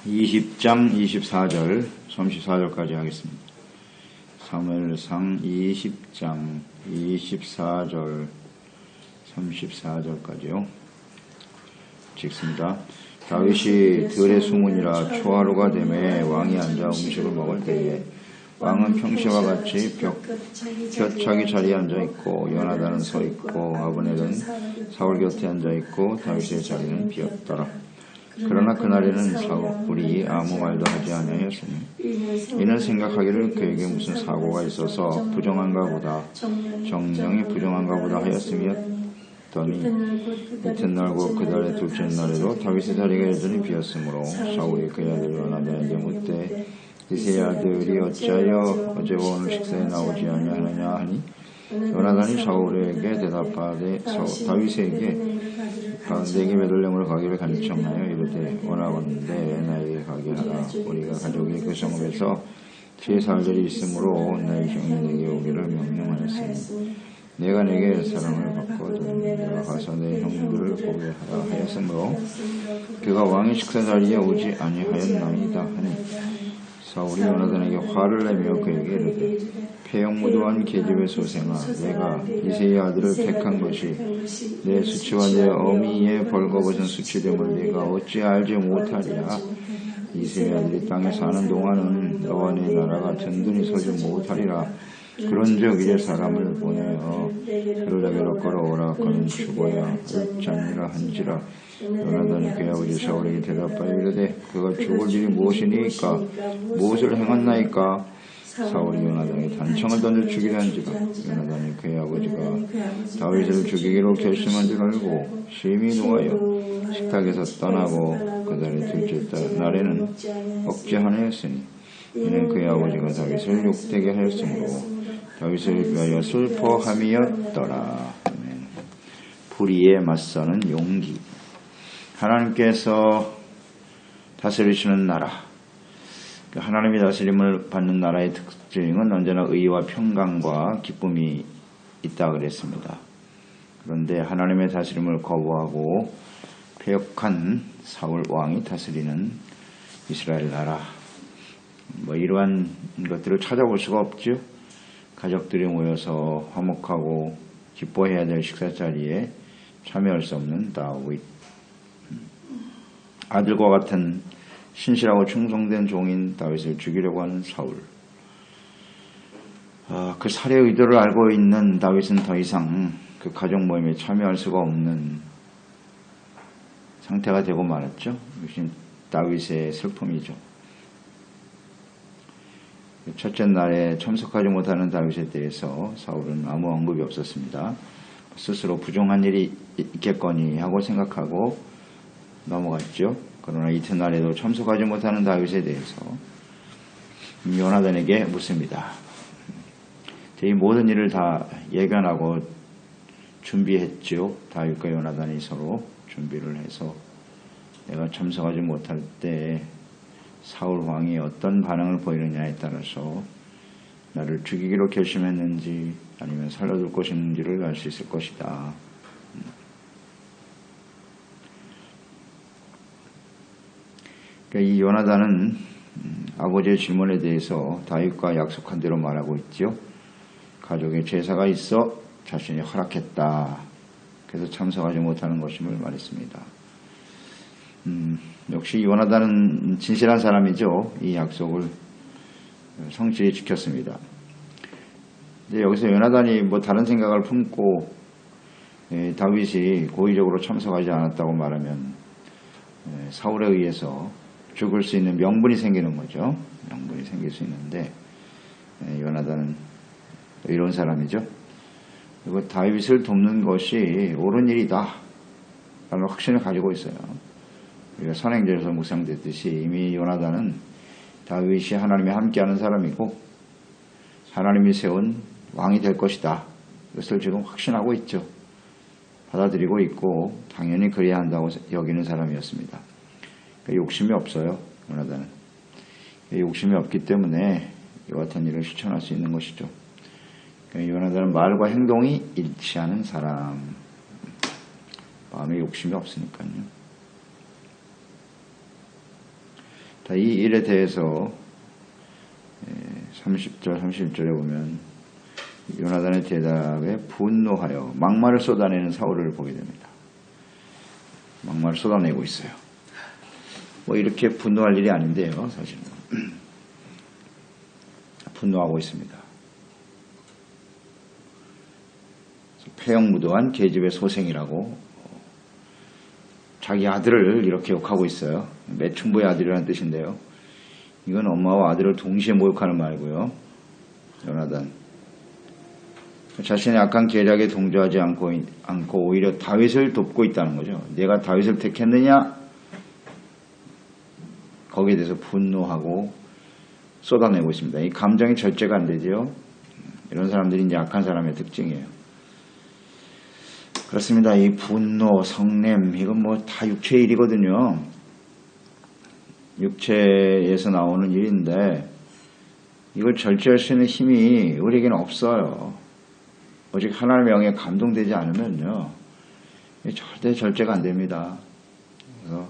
20장 24절 34절까지 하겠습니다. 사무엘상 20장 24절 34절까지요. 읽습니다. 다윗이 들의 수문이라 초하루가 되매 왕이 앉아 음식을 먹을 때에 왕은 평시와 같이 곁 자기 자리에 앉아있고 요나단은 서있고 아브넬은 사울 곁에 앉아있고 다윗의 자리는 비었더라. 그러나 그날에는 사울이 아무 말도 하지 아니하였으니 이는 생각하기를 그에게 무슨 사고가 있어서 부정한가 보다 정령이 부정한가 보다 하였음이었더니 이튿날 곧 그달의 둘째 날에도 다윗의 자리가 여전히 비었으므로 사울이 그의 아들 요나단에게 묻되 이새의 아들이 어찌하여 어제와 오늘 식사에 나오지 아니하느냐 하니 요나단이 사울에게 대답하되 다윗에게 내게 베들레헴으로 가기를 간청하여 이르되 원하건대 나에게 가게 하라. 우리가 가족이 그 성읍에서 제 살들이 있으므로 나의 형이 내게 오기를 명령하였으니 내가 내게 사랑을 받거든 내가 가서 내 형들을 보게 하라 하였으므로 그가 왕의 식사 자리에 오지 아니하였나이다 하니 사울이 요나단에게 화를 내며 그에게 이르되 폐역무도한 계집의 소생아 내가 이새의 아들을 택한 것이 내 수치와 내 어미의 벌거벗은 수치됨을 네가 어찌 알지 못하리야. 이새의 아들이 땅에 사는 동안은 너와 네 나라가 든든히 서지 못하리라. 그런즉 이제 사람을 보내어 그를 내게로 걸어오라. 그는 죽어야 옳잖니라 한지라. 요나단이 그의 아버지 사울에게 대답하여 이르되 그가 죽을 일이 무엇이니까 무엇을 행했나이까. 사울이 요나단에게 단청을 던져 죽이려 한지라. 요나단이 그의 아버지가 다윗을 죽이기로 결심한 줄 알고 심히 노하여 식탁에서 떠나고 그달의 둘째 날에는 억제하였으니 이는 그의 아버지가 다윗을 욕되게 하였으므로 다윗을 위하여 슬퍼함이었더라. 불의에 맞서는 용기. 하나님께서 다스리시는 나라, 하나님의 다스림을 받는 나라의 특징은 언제나 의와 평강과 기쁨이 있다 그랬습니다. 그런데 하나님의 다스림을 거부하고 패역한 사울 왕이 다스리는 이스라엘 나라, 이러한 것들을 찾아볼 수가 없죠. 가족들이 모여서 화목하고 기뻐해야 될 식사 자리에 참여할 수 없는 다윗, 아들과 같은 신실하고 충성된 종인 다윗을 죽이려고 하는 사울. 그 살해 의도를 알고 있는 다윗은 더 이상 그 가족 모임에 참여할 수가 없는 상태가 되고 말았죠. 이것이 다윗의 슬픔이죠. 첫째 날에 참석하지 못하는 다윗에 대해서 사울은 아무 언급이 없었습니다. 스스로 부정한 일이 있겠거니 하고 생각하고 넘어갔죠. 그러나 이튿날에도 참석하지 못하는 다윗에 대해서 요나단에게 묻습니다. 이 모든 일을 다 예견하고 준비했죠. 다윗과 요나단이 서로 준비를 해서 내가 참석하지 못할 때 사울 왕이 어떤 반응을 보이느냐에 따라서 나를 죽이기로 결심했는지 아니면 살려둘 것인지를 알 수 있을 것이다. 이 요나단은 아버지의 질문에 대해서 다윗과 약속한 대로 말하고 있죠. 가족의 제사가 있어 자신이 허락했다. 그래서 참석하지 못하는 것임을 말했습니다. 역시 요나단은 진실한 사람이죠. 이 약속을 성실히 지켰습니다. 근데 여기서 요나단이 다른 생각을 품고 다윗이 고의적으로 참석하지 않았다고 말하면 사울에 의해서 죽을 수 있는 명분이 생기는 거죠. 명분이 생길 수 있는데 요나단은 이런 사람이죠. 그리고 다윗을 돕는 것이 옳은 일이다 라는 확신을 가지고 있어요. 우리가 선행전에서 묵상됐듯이 이미 요나단은 다윗이 하나님이 함께하는 사람이고 하나님이 세운 왕이 될 것이다. 이것을 지금 확신하고 있죠. 받아들이고 있고 당연히 그래야 한다고 여기는 사람이었습니다. 욕심이 없어요. 요나단은. 욕심이 없기 때문에 이와 같은 일을 실천할 수 있는 것이죠. 요나단은 말과 행동이 일치하는 사람. 마음에 욕심이 없으니까요. 이 일에 대해서 30절, 31절에 보면 요나단의 대답에 분노하여 막말을 쏟아내는 사울을 보게 됩니다. 막말을 쏟아내고 있어요. 뭐 이렇게 분노할 일이 아닌데요, 사실은. 분노하고 있습니다. 폐역무도한 계집의 소생이라고 자기 아들을 이렇게 욕하고 있어요. 매춘부의 아들이라는 뜻인데요. 이건 엄마와 아들을 동시에 모욕하는 말이고요. 요나단 자신의 악한 계략에 동조하지 않고 오히려 다윗을 돕고 있다는 거죠. 내가 다윗을 택했느냐? 거기에 대해서 분노하고 쏟아내고 있습니다. 이 감정이 절제가 안 되죠. 이런 사람들이 이제 악한 사람의 특징이에요. 그렇습니다. 이 분노, 성냄, 이건 뭐 다 육체의 일이거든요. 육체에서 나오는 일인데 이걸 절제할 수 있는 힘이 우리에게는 없어요. 오직 하나님의 영에 감동되지 않으면요. 절대 절제가 안 됩니다. 그래서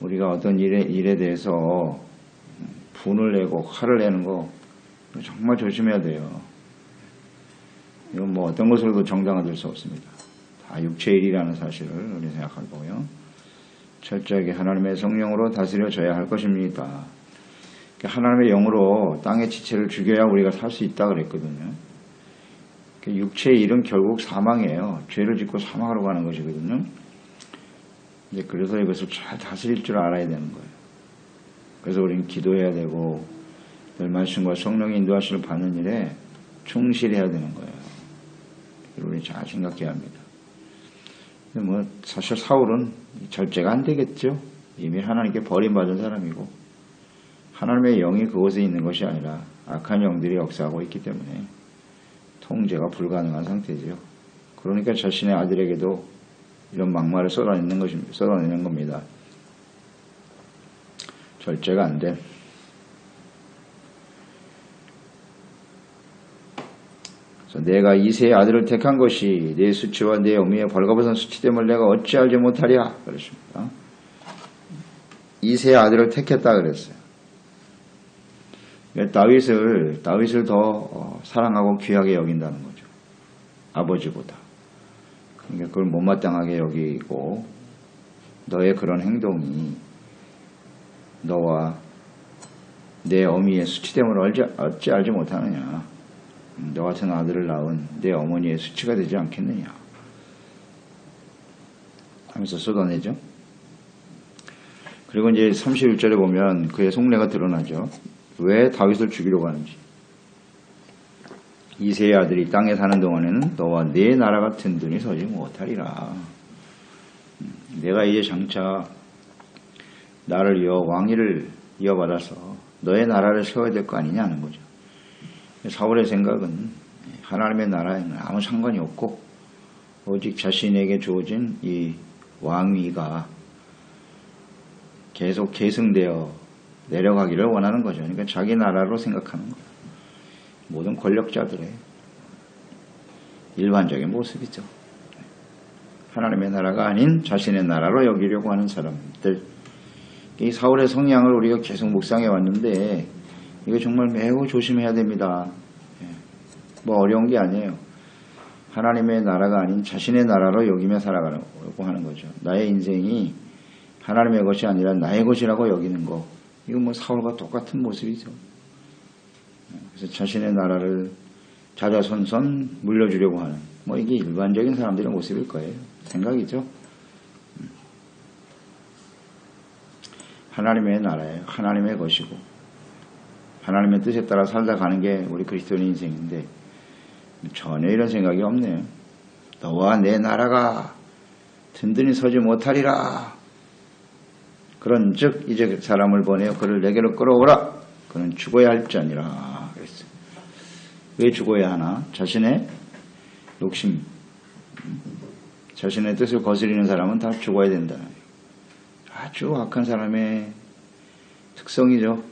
우리가 어떤 일에 대해서 분을 내고 화를 내는 거 정말 조심해야 돼요. 이건 뭐 어떤 것으로도 정당화될 수 없습니다. 다 육체의 일이라는 사실을 우리 생각할 거고요. 철저하게 하나님의 성령으로 다스려져야 할 것입니다. 하나님의 영으로 땅의 지체를 죽여야 우리가 살 수 있다 그랬거든요. 육체의 일은 결국 사망이에요. 죄를 짓고 사망하러 가는 것이거든요. 이제 그래서 이것을 잘 다스릴 줄 알아야 되는 거예요. 그래서 우리는 기도해야 되고 늘 말씀과 성령의 인도하심을 받는 일에 충실해야 되는 거예요. 우리 잘 생각해야 합니다. 근데 뭐 사실 사울은 절제가 안 되겠죠. 이미 하나님께 버림받은 사람이고 하나님의 영이 그곳에 있는 것이 아니라 악한 영들이 역사하고 있기 때문에 통제가 불가능한 상태죠. 그러니까 자신의 아들에게도 이런 막말을 쏟아내는 겁니다. 절제가 안 돼. 내가 이새의 아들을 택한 것이 내 수치와 내 어미의 벌거벗은 수치됨을 내가 어찌 알지 못하랴 그랬습니다. 이새의 아들을 택했다 그랬어요. 다윗을 더 사랑하고 귀하게 여긴다는 거죠. 아버지보다. 그러니까 그걸 못마땅하게 여기고 너의 그런 행동이 너와 내 어미의 수치됨을 어찌 알지 못하느냐. 너 같은 아들을 낳은 내 어머니의 수치가 되지 않겠느냐 하면서 쏟아내죠. 그리고 이제 31절에 보면 그의 속내가 드러나죠. 왜 다윗을 죽이려고 하는지. 이새의 아들이 땅에 사는 동안에는 너와 네 나라가 든든히 서지 못하리라. 내가 이제 장차 나를 왕위를 이어받아서 너의 나라를 세워야 될 거 아니냐는 거죠. 사울의 생각은 하나님의 나라에는 아무 상관이 없고 오직 자신에게 주어진 이 왕위가 계속 계승되어 내려가기를 원하는 거죠. 그러니까 자기 나라로 생각하는 거예요. 모든 권력자들의 일반적인 모습이죠. 하나님의 나라가 아닌 자신의 나라로 여기려고 하는 사람들. 이 사울의 성향을 우리가 계속 묵상해 왔는데 이거 정말 매우 조심해야 됩니다. 뭐 어려운 게 아니에요. 하나님의 나라가 아닌 자신의 나라로 여기며 살아가려고 하는 거죠. 나의 인생이 하나님의 것이 아니라 나의 것이라고 여기는 거. 이거 뭐 사울과 똑같은 모습이죠. 그래서 자신의 나라를 자자손손 물려주려고 하는 뭐 이게 일반적인 사람들의 모습일 거예요. 생각이죠. 하나님의 나라예요. 하나님의 것이고 하나님의 뜻에 따라 살다 가는 게 우리 그리스도인의 인생인데 전혀 이런 생각이 없네요. 너와 내 나라가 든든히 서지 못하리라. 그런즉 이제 사람을 보내어 그를 내게로 끌어오라. 그는 죽어야 할지니라. 그랬어요. 왜 죽어야 하나? 자신의 욕심, 자신의 뜻을 거스리는 사람은 다 죽어야 된다. 아주 악한 사람의 특성이죠.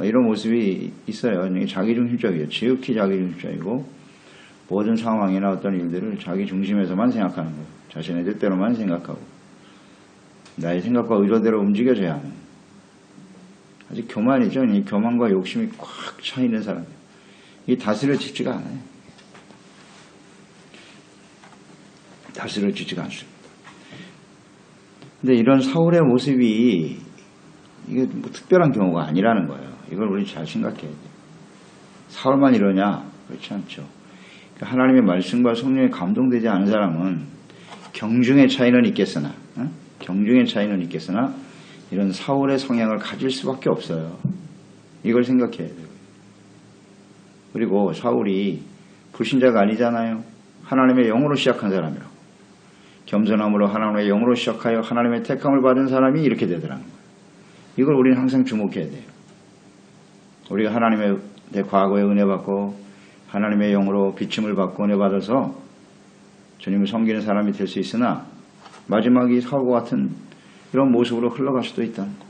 이런 모습이 있어요. 자기중심적이에요. 지극히 자기중심적이고 모든 상황이나 어떤 일들을 자기 중심에서만 생각하는 거예요. 자신의 뜻대로만 생각하고 나의 생각과 의도대로 움직여져야 하는, 아주 교만이죠. 이 교만과 욕심이 꽉 차 있는 사람, 이 다스려지지가 않아요. 다스려지지가 않습니다. 근데 이런 사울의 모습이 이게 뭐 특별한 경우가 아니라는 거예요. 이걸 우리 잘 생각해야 돼요. 사울만 이러냐? 그렇지 않죠. 하나님의 말씀과 성령에 감동되지 않은 사람은 경중의 차이는 있겠으나, 경중의 차이는 있겠으나 이런 사울의 성향을 가질 수밖에 없어요. 이걸 생각해야 돼요. 그리고 사울이 불신자가 아니잖아요. 하나님의 영으로 시작한 사람이라고. 겸손함으로 하나님의 영으로 시작하여 하나님의 택함을 받은 사람이 이렇게 되더라는 거예요. 이걸 우리는 항상 주목해야 돼요. 우리가 하나님의 내 과거에 은혜 받고 하나님의 영으로 비침을 받고 은혜 받아서 주님을 섬기는 사람이 될 수 있으나 마지막이 사울과 같은 이런 모습으로 흘러갈 수도 있다는 거.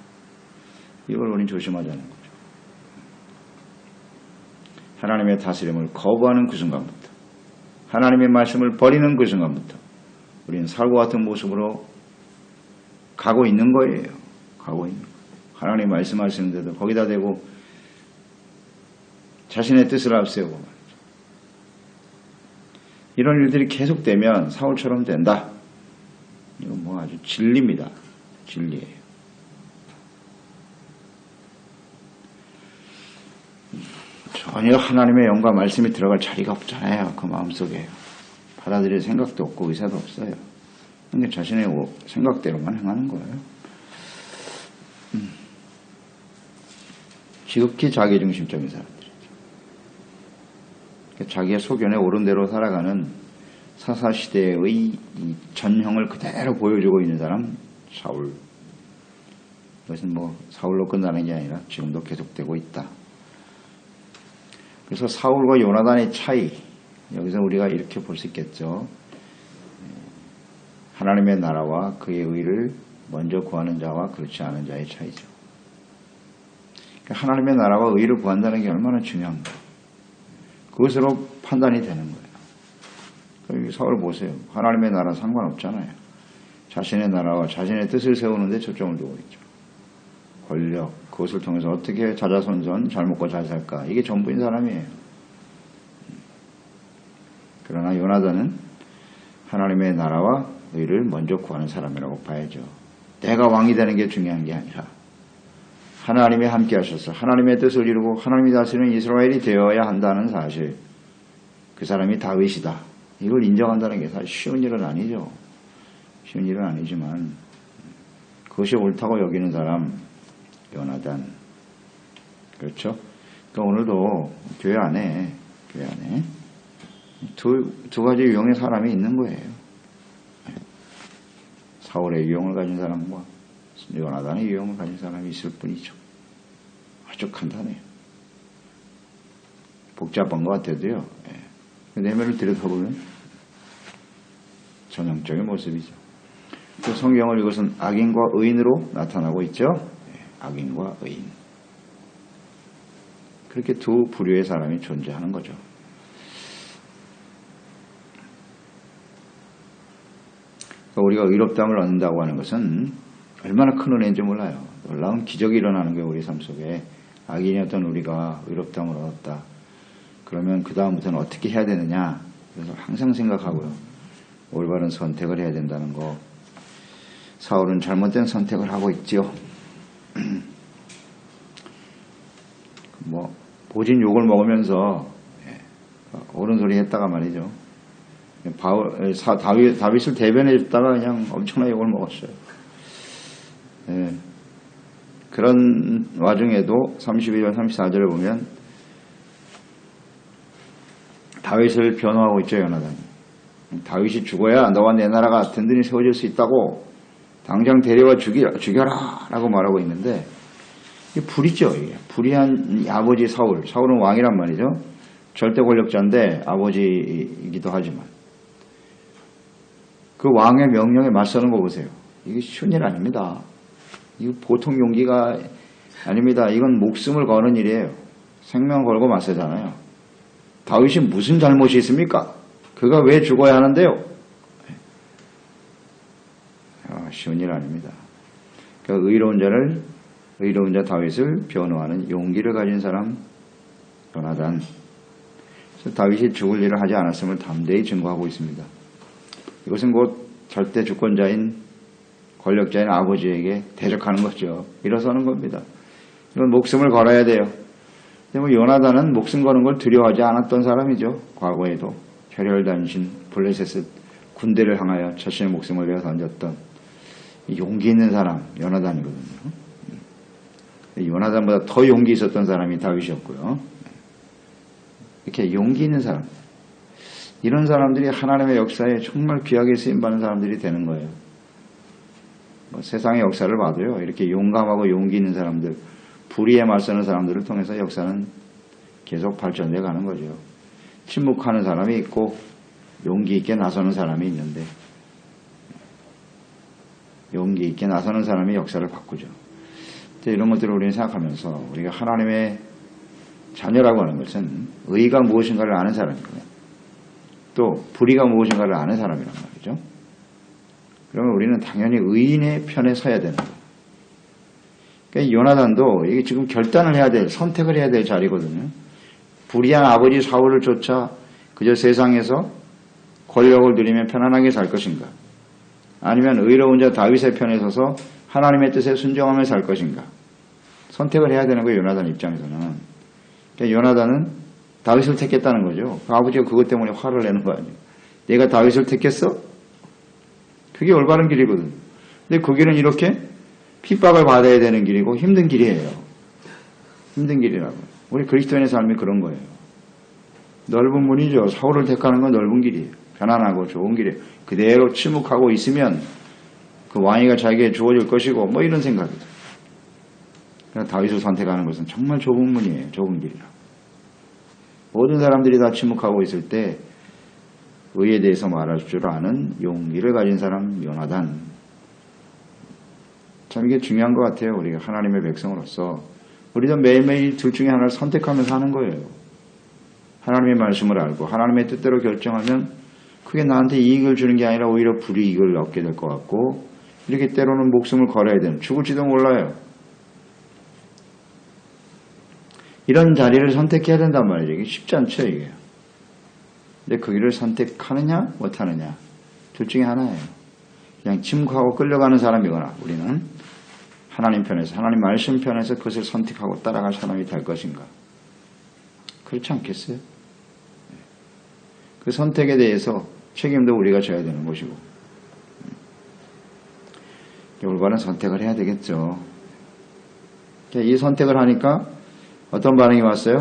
이걸 우리는 조심하자는 거죠. 하나님의 다스림을 거부하는 그 순간부터, 하나님의 말씀을 버리는 그 순간부터 우리는 사울과 같은 모습으로 가고 있는 거예요. 가고 있는 거예요. 하나님 말씀하시는데도 거기다 대고 자신의 뜻을 앞세우고 말이죠. 이런 일들이 계속되면 사울처럼 된다. 이건 뭐 아주 진리입니다. 진리예요. 전혀 하나님의 영과 말씀이 들어갈 자리가 없잖아요. 그 마음속에. 받아들일 생각도 없고 의사도 없어요. 그러니까 자신의 생각대로만 행하는 거예요. 지극히 자기중심적인 사람들이죠. 그러니까 자기의 소견에 옳은 대로 살아가는 사사시대의 이 전형을 그대로 보여주고 있는 사람, 사울. 그것은 뭐 사울로 끝나는 게 아니라 지금도 계속되고 있다. 그래서 사울과 요나단의 차이, 여기서 우리가 이렇게 볼 수 있겠죠. 하나님의 나라와 그의 의를 먼저 구하는 자와 그렇지 않은 자의 차이죠. 하나님의 나라와 의를 구한다는 게 얼마나 중요한가. 그것으로 판단이 되는 거예요. 사울 보세요. 하나님의 나라 상관없잖아요. 자신의 나라와 자신의 뜻을 세우는데 초점을 두고 있죠. 권력, 그것을 통해서 어떻게 자자손손 잘 먹고 잘 살까. 이게 전부인 사람이에요. 그러나 요나단은 하나님의 나라와 의를 먼저 구하는 사람이라고 봐야죠. 내가 왕이 되는 게 중요한 게 아니라 하나님이 함께 하셔서 하나님의 뜻을 이루고 하나님이 다스리는 이스라엘이 되어야 한다는 사실. 그 사람이 다윗이다. 이걸 인정한다는 게 사실 쉬운 일은 아니죠. 쉬운 일은 아니지만 그것이 옳다고 여기는 사람, 요나단. 그렇죠? 그러니까 오늘도 교회 안에 두 가지 유형의 사람이 있는 거예요. 사울의 유형을 가진 사람과 요나단의 유형을 가진 사람이 있을 뿐이죠. 아주 간단해요. 복잡한 것 같아도요. 내면을 들여다보면 전형적인 모습이죠. 또 성경을 이것은 악인과 의인으로 나타나고 있죠. 악인과 의인. 그렇게 두 부류의 사람이 존재하는 거죠. 우리가 의롭다함을 얻는다고 하는 것은 얼마나 큰 은혜인지 몰라요. 놀라운 기적이 일어나는 거예요. 우리 삶 속에. 악인이었던 우리가 의롭다함을 얻었다. 그러면 그 다음부터는 어떻게 해야 되느냐. 그래서 항상 생각하고요. 올바른 선택을 해야 된다는 거. 사울은 잘못된 선택을 하고 있죠. 뭐 보진 욕을 먹으면서 옳은 소리 했다가 말이죠. 다윗을 대변해 줬다가 그냥 엄청나게 욕을 먹었어요. 그런 와중에도 32절 34절에 보면 다윗을 변호하고 있죠. 요나단이. 다윗이 죽어야 너와 내 나라가 든든히 세워질 수 있다고 당장 데려와 죽여라 라고 말하고 있는데 이게 불이죠. 이게. 불의한 아버지 사울. 사울은 왕이란 말이죠. 절대 권력자인데 아버지이기도 하지만 그 왕의 명령에 맞서는 거 보세요. 이게 쉬운 일 아닙니다. 이거 보통 용기가 아닙니다. 이건 목숨을 거는 일이에요. 생명 걸고 맞서잖아요. 다윗이 무슨 잘못이 있습니까? 그가 왜 죽어야 하는데요? 쉬운 일 아닙니다. 그러니까 의로운 자 다윗을 변호하는 용기를 가진 사람 요나단. 다윗이 죽을 일을 하지 않았음을 담대히 증거하고 있습니다. 이것은 곧 절대 주권자인 권력자인 아버지에게 대적하는 거죠. 일어서는 겁니다. 이건 목숨을 걸어야 돼요. 근데 요나단은 목숨 거는 걸 두려워하지 않았던 사람이죠. 과거에도 혈혈단신 블레셋 군대를 향하여 자신의 목숨을 내어 던졌던 용기 있는 사람 요나단이거든요. 요나단보다 더 용기 있었던 사람이 다윗이었고요. 이렇게 용기 있는 사람, 이런 사람들이 하나님의 역사에 정말 귀하게 쓰임받는 사람들이 되는 거예요. 세상의 역사를 봐도요, 이렇게 용감하고 용기 있는 사람들, 불의에 맞서는 사람들을 통해서 역사는 계속 발전돼 가는 거죠. 침묵하는 사람이 있고 용기 있게 나서는 사람이 있는데, 용기 있게 나서는 사람이 역사를 바꾸죠. 이런 것들을 우리는 생각하면서 우리가 하나님의 자녀라고 하는 것은 의가 무엇인가를 아는 사람이고요. 또 불의가 무엇인가를 아는 사람이란 말이죠. 그러면 우리는 당연히 의인의 편에 서야 되는 거예요. 그러니까 요나단도 이게 지금 결단을 해야 될, 선택을 해야 될 자리거든요. 불의한 아버지 사울을 쫓아 그저 세상에서 권력을 누리며 편안하게 살 것인가? 아니면 의로운 자 다윗의 편에 서서 하나님의 뜻에 순종하며 살 것인가? 선택을 해야 되는 거예요. 요나단 입장에서는. 그러니까 요나단은 다윗을 택했다는 거죠. 아버지가 그것 때문에 화를 내는 거 아니에요. 내가 다윗을 택했어? 그게 올바른 길이거든. 근데 그 길은 이렇게 핍박을 받아야 되는 길이고 힘든 길이에요. 힘든 길이라고. 우리 그리스도인의 삶이 그런 거예요. 넓은 문이죠. 사울을 택하는 건 넓은 길이에요. 편안하고 좋은 길이에요. 그대로 침묵하고 있으면 그 왕위가 자기에게 주어질 것이고 뭐 이런 생각이죠. 다윗을 선택하는 것은 정말 좁은 문이에요. 좁은 길이라고. 모든 사람들이 다 침묵하고 있을 때 의에 대해서 말할 줄 아는 용기를 가진 사람 요나단. 참 이게 중요한 것 같아요. 우리가 하나님의 백성으로서 우리도 매일매일 둘 중에 하나를 선택하면서 하는 거예요. 하나님의 말씀을 알고 하나님의 뜻대로 결정하면 그게 나한테 이익을 주는 게 아니라 오히려 불이익을 얻게 될 것 같고, 이렇게 때로는 목숨을 걸어야 되는, 죽을지도 몰라요. 이런 자리를 선택해야 된단 말이죠. 이게 쉽지 않죠, 이게. 근데 그 길을 선택하느냐 못하느냐 둘 중에 하나예요. 그냥 침묵하고 끌려가는 사람이거나 우리는 하나님 편에서, 하나님 말씀 편에서 그것을 선택하고 따라갈 사람이 될 것인가. 그렇지 않겠어요? 그 선택에 대해서 책임도 우리가 져야 되는 것이고, 올바른 선택을 해야 되겠죠. 이 선택을 하니까 어떤 반응이 왔어요?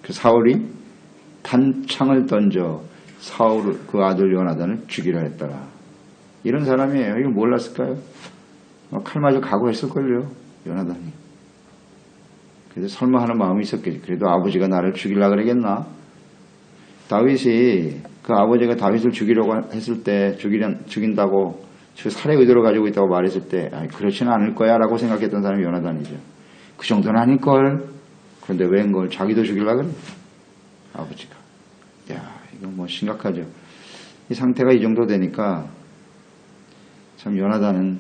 그 사울이 단창을 던져 사울 그 아들 요나단을 죽이려 했더라. 이런 사람이에요. 이거 몰랐을까요? 칼맞아 각오했을걸요, 요나단이. 그래도 설마 하는 마음이 있었겠지. 그래도 아버지가 나를 죽이려고 그러겠나? 다윗이 그 아버지가 다윗을 죽이려고 했을 때, 죽인다고 그 살해 의도를 가지고 있다고 말했을 때, 그렇지는 않을 거야 라고 생각했던 사람이 요나단이죠. 그 정도는 아닐걸. 그런데 웬걸 자기도 죽이려고 그래, 아버지가. 야, 이거 뭐 심각하죠. 이 상태가 이 정도 되니까 참 요나단이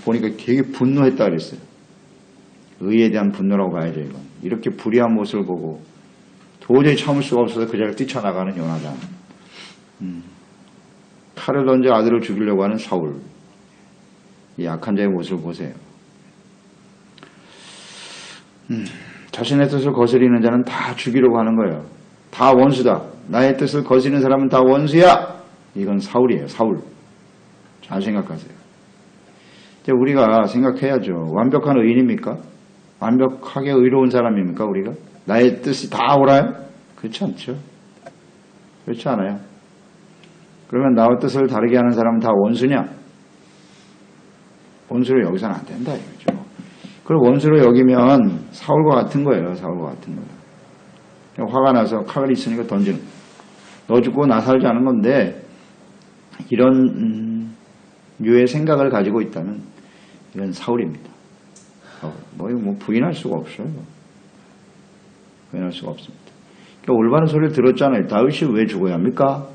보니까 되게 분노했다 그랬어요. 의에 대한 분노라고 봐야죠, 이건. 이렇게 불의한 모습을 보고 도저히 참을 수가 없어서 그 자리를 뛰쳐나가는 요나단. 칼을 던져 아들을 죽이려고 하는 사울. 이 약한 자의 모습을 보세요. 자신의 뜻을 거스리는 자는 다 죽이려고 하는 거예요. 다 원수다. 나의 뜻을 거스리는 사람은 다 원수야. 이건 사울이에요. 사울. 잘 생각하세요. 이제 우리가 생각해야죠. 완벽한 의인입니까? 완벽하게 의로운 사람입니까, 우리가? 나의 뜻이 다 옳아요? 그렇지 않죠. 그렇지 않아요. 그러면 나의 뜻을 다르게 하는 사람은 다 원수냐? 원수로 여기서는 안 된다, 이거죠. 그걸 원수로 여기면 사울과 같은 거예요. 사울과 같은 거예요. 화가 나서 칼을 있으니까 던지는. 너 죽고 나 살지 않은 건데, 이런 류의 생각을 가지고 있다면 이건 사울입니다. 뭐 부인할 수가 없어요. 부인할 수가 없습니다. 그러니까 올바른 소리를 들었잖아요. 다윗이 왜 죽어야 합니까?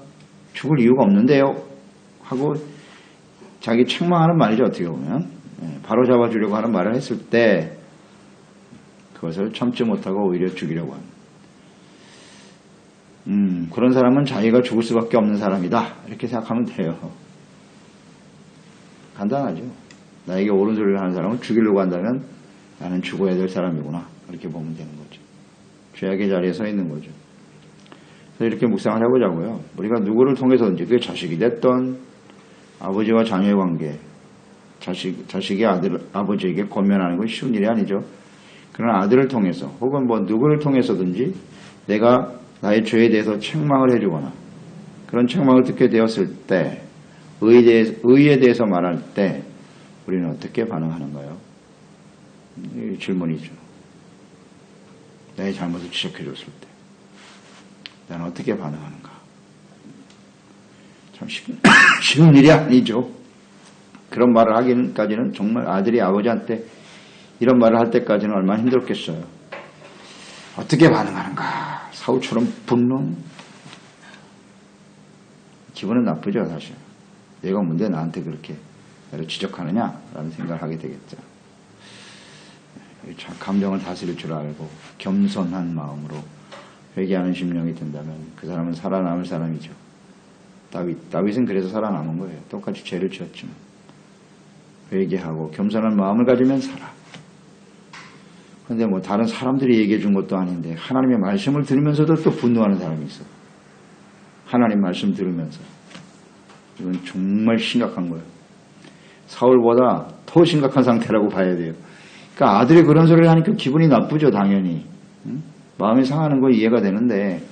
죽을 이유가 없는데요. 하고 자기 책망하는 말이죠. 어떻게 보면. 바로 잡아주려고 하는 말을 했을 때 그것을 참지 못하고 오히려 죽이려고 하는. 그런 사람은 자기가 죽을 수밖에 없는 사람이다. 이렇게 생각하면 돼요. 간단하죠. 나에게 옳은 소리를 하는 사람은 죽이려고 한다면 나는 죽어야 될 사람이구나. 이렇게 보면 되는 거죠. 죄악의 자리에 서 있는 거죠. 그래서 이렇게 묵상을 해보자고요. 우리가 누구를 통해서든지 그게 자식이 됐던 아버지와 자녀의 관계, 자식이 아버지에게 권면하는 건 쉬운 일이 아니죠. 그러나 아들을 통해서 혹은 뭐 누구를 통해서든지 내가 나의 죄에 대해서 책망을 해주거나 그런 책망을 듣게 되었을 때 의에 대해서 말할 때 우리는 어떻게 반응하는가요? 이 질문이죠. 나의 잘못을 지적해줬을 때 나는 어떻게 반응하는가? 참 쉬운 일이 아니죠. 그런 말을 하기까지는 정말 아들이 아버지한테 이런 말을 할 때까지는 얼마나 힘들었겠어요. 어떻게 반응하는가? 사울처럼 분노? 기분은 나쁘죠, 사실. 내가 뭔데 나한테 그렇게 나를 지적하느냐라는 생각을 하게 되겠죠. 감정을 다스릴 줄 알고 겸손한 마음으로 회개하는 심령이 된다면 그 사람은 살아남을 사람이죠. 다윗은 그래서 살아남은 거예요. 똑같이 죄를 지었지만 회개하고 겸손한 마음을 가지면 살아. 그런데 뭐 다른 사람들이 얘기해 준 것도 아닌데 하나님의 말씀을 들으면서도 또 분노하는 사람이 있어. 하나님 말씀 들으면서. 이건 정말 심각한 거예요. 사울보다 더 심각한 상태라고 봐야 돼요. 그러니까 아들이 그런 소리를 하니까 기분이 나쁘죠, 당연히. 응? 마음이 상하는 거 이해가 되는데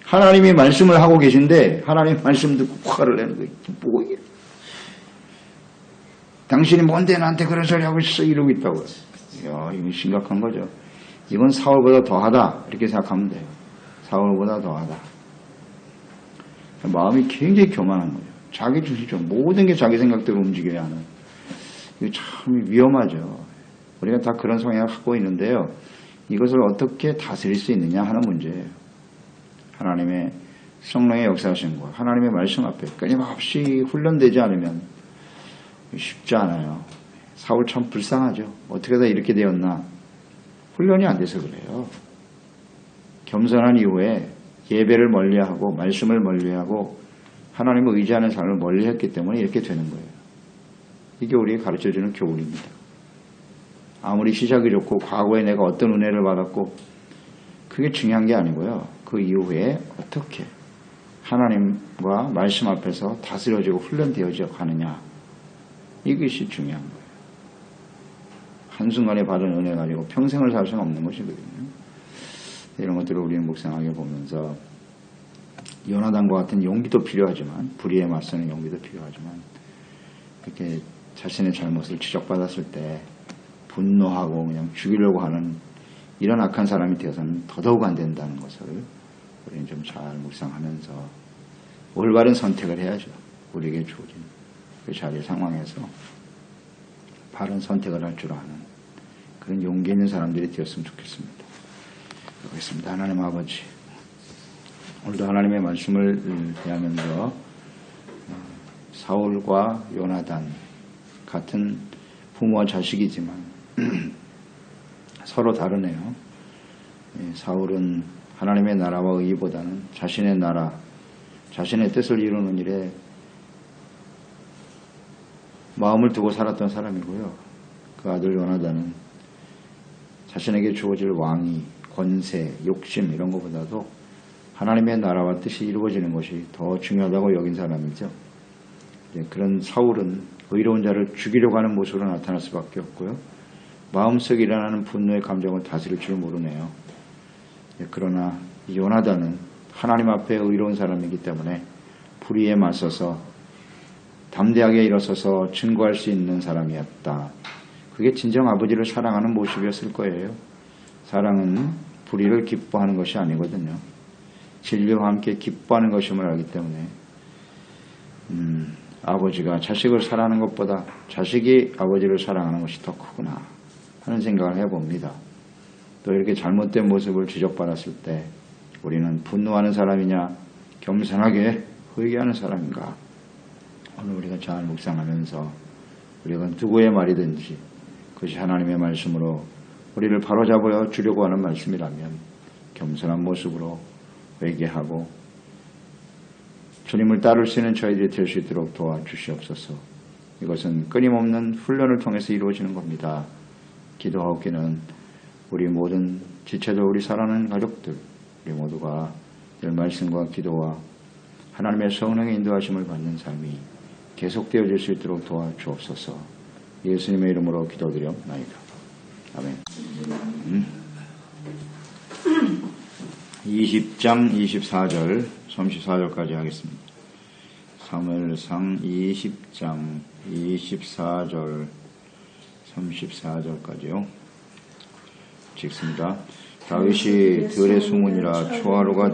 하나님이 말씀을 하고 계신데 하나님 말씀 듣고 화를 내는 거예요. 뭐야? 당신이 뭔데 나한테 그런 소리 하고 있어? 이러고 있다고요. 이야, 이건 심각한 거죠. 이건 사울보다 더하다 이렇게 생각하면 돼요. 사울보다 더하다. 마음이 굉장히 교만한 거예요. 자기 중심적 모든 게 자기 생각대로 움직여야 하는. 이거 참 위험하죠. 우리가 다 그런 성향을 갖고 있는데요. 이것을 어떻게 다스릴 수 있느냐 하는 문제예요. 하나님의 성령의 역사하심과 하나님의 말씀 앞에 끊임없이 훈련되지 않으면 쉽지 않아요. 사울 참 불쌍하죠. 어떻게 다 이렇게 되었나. 훈련이 안 돼서 그래요. 겸손한 이후에 예배를 멀리하고 말씀을 멀리하고 하나님을 의지하는 삶을 멀리했기 때문에 이렇게 되는 거예요. 이게 우리에게 가르쳐주는 교훈입니다. 아무리 시작이 좋고 과거에 내가 어떤 은혜를 받았고 그게 중요한 게 아니고요. 그 이후에 어떻게 하나님과 말씀 앞에서 다스려지고 훈련되어져 가느냐. 이것이 중요한 거예요. 한순간에 받은 은혜 가지고 평생을 살 수는 없는 것이거든요. 이런 것들을 우리는 묵상하게 보면서 요나단과 같은 용기도 필요하지만 불의에 맞서는 용기도 필요하지만 이렇게 자신의 잘못을 지적받았을 때 분노하고 그냥 죽이려고 하는 이런 악한 사람이 되어서는 더더욱 안 된다는 것을 우리는 좀 잘 묵상하면서 올바른 선택을 해야죠. 우리에게 주어진 그 자리 상황에서 바른 선택을 할 줄 아는 그런 용기 있는 사람들이 되었으면 좋겠습니다. 그렇습니다. 하나님 아버지, 오늘도 하나님의 말씀을 대하면서 사울과 요나단 같은 부모와 자식이지만 서로 다르네요. 사울은 하나님의 나라와 의보다는 자신의 나라, 자신의 뜻을 이루는 일에 마음을 두고 살았던 사람이고요. 그 아들 요나단은 자신에게 주어질 왕위, 권세, 욕심 이런 것보다도 하나님의 나라와 뜻이 이루어지는 것이 더 중요하다고 여긴 사람이죠. 그런 사울은 의로운 자를 죽이려고 하는 모습으로 나타날 수밖에 없고요. 마음속에 일어나는 분노의 감정을 다스릴 줄 모르네요. 그러나 요나단은 하나님 앞에 의로운 사람이기 때문에 불의에 맞서서 담대하게 일어서서 증거할 수 있는 사람이었다. 그게 진정 아버지를 사랑하는 모습이었을 거예요. 사랑은 불의를 기뻐하는 것이 아니거든요. 진리와 함께 기뻐하는 것임을 알기 때문에 아버지가 자식을 사랑하는 것보다 자식이 아버지를 사랑하는 것이 더 크구나 하는 생각을 해봅니다. 또 이렇게 잘못된 모습을 지적받았을 때 우리는 분노하는 사람이냐 겸손하게 회개하는 사람인가? 오늘 우리가 잘 묵상하면서 우리가 누구의 말이든지 그것이 하나님의 말씀으로 우리를 바로잡아 주려고 하는 말씀이라면 겸손한 모습으로 회개하고 주님을 따를 수 있는 저희들이 될 수 있도록 도와주시옵소서. 이것은 끊임없는 훈련을 통해서 이루어지는 겁니다. 기도하기는 우리 모든 지체도 우리 사랑하는 가족들 우리 모두가 늘 말씀과 기도와 하나님의 성령의 인도하심을 받는 삶이 계속되어질 수 있도록 도와주옵소서. 예수님의 이름으로 기도드려옵나이다. 아멘. 20장 24절 34절까지 하겠습니다. 사무엘상 20장 24절 34절까지요. 읽습니다. 다윗이 들의 수문이라 초하루가